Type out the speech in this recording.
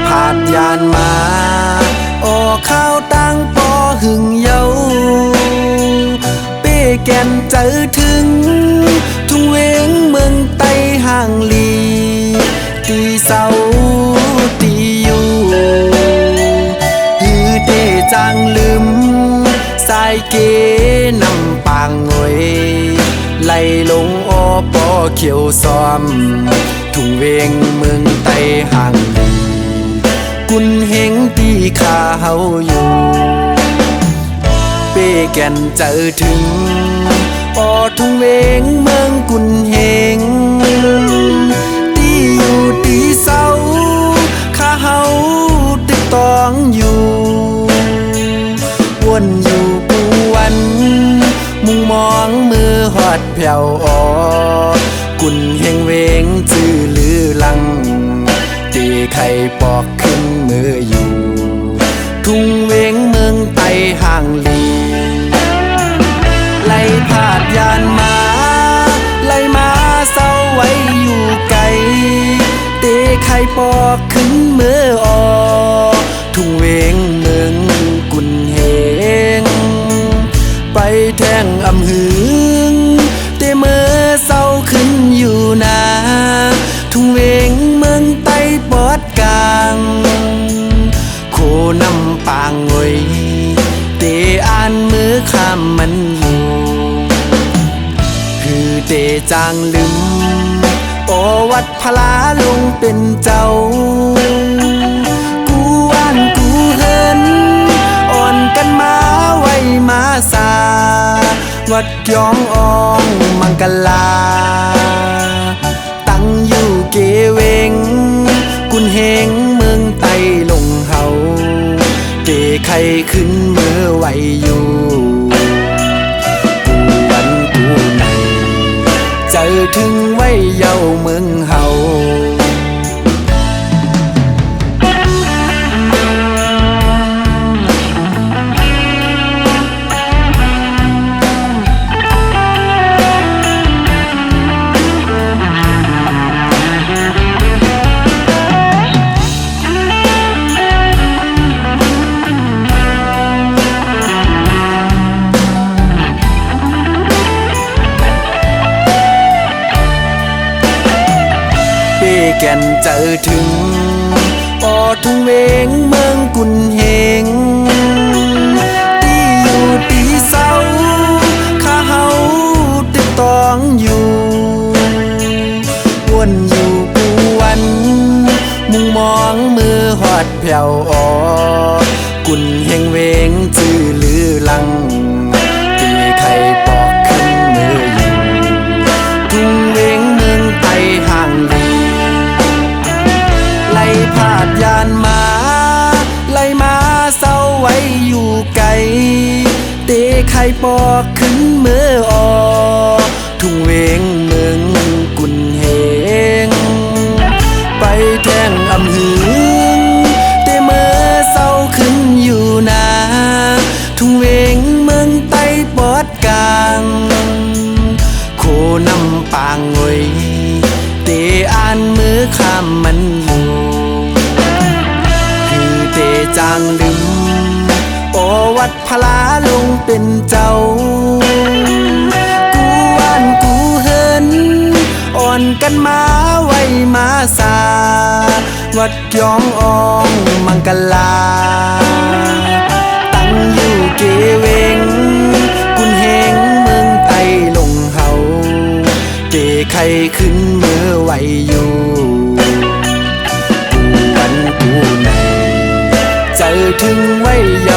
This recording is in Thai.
ผาดยานมาโอ้ข้าวตั้งปอหึงเยาเป้แก่นเจอถึงทุ่งเวงเมืองไต้ห่างลีตีเสาตีอยู่ฮือเตจางลืมสายเกนำปางงวยไหลลงอปอเขียวซ้อมทุ่งเวงเมืองไต้ห่างลีกุนเฮงตีขาเฮาอยู่เป้แก่นเจอถึงปอทุ่งเวงเมืองกุนเฮงตีอยู่ตีเศร้าขาเฮาตึกตองอยู่วนอยู่ปูวันมุงมองมือหอดแผ่วออกุนเฮงเวงจื้อลือลังตีไข่ปอกขึ้นมืออยู่ทุ่งเวงเมืองไต้ห่างลีไล่ผาดยานมาไล่มาเศร้าไว้อยู่ไกลเตะไข่ปอกขึ้นมือออกทุ่งเวงเมืองกุนเฮงไปแทงอำหึงเตะมือเศร้าขึ้นอยู่นาทุ่งเวงเมืองไต้ปอดกลางโคนำปางงวยเตอ่านมือข้ามมันอยู่คือเตจางลืมโอวัดพลาลงเป็นเจ้ากูว่านกูเฮินอ่อนกันมาไว้มาสาวัดยองอองมังกลาตั้งอยู่เกเวงกุนเฮงเมืองไต้ลงเฮาเตไข่ขึ้นมือไว้อยู่กูวันกูในเจอถึงไว้เย้าเมืองเฮาแก่นเจอถึงปอทุ่งเวงเมืองกุนเฮงตีอยู่ตีเศร้าข้าเฮาตึกตองอยู่วนอยู่ปูวันมุงมองมือหอดแผ่วออกุนเฮงเวงจื้อลือลังตีไข่ปอกขึ้นมืออยู่ทุ่งเวงเมืองไต้ห่างลีไล่ผาดยานมาไล่มาเศร้าไว้อยู่ไกลเตะไข่ปอกขึ้นมือออกทุ่งเวงเมืองกุนเฮงไปแทงอำหึงเตะมือเศร้าขึ้นอยู่นาทุ่งเวงเมืองไต้ปอดกลางโคนำปางงวยเตะอ่านมือข้ามมันอยู่คือเตจางลืมโอวัดพลาลงเป็นเจ้ากูว่านกูเฮินอ่อนกันมาไว้มาสาวัดยองอองมังกลาตั้งอยู่เกเวงกุนเฮงเมืองไต้ลงเฮาเตไข่ขึ้นมือไว้อยู่กูวันกูในเจอถึงไว้เยา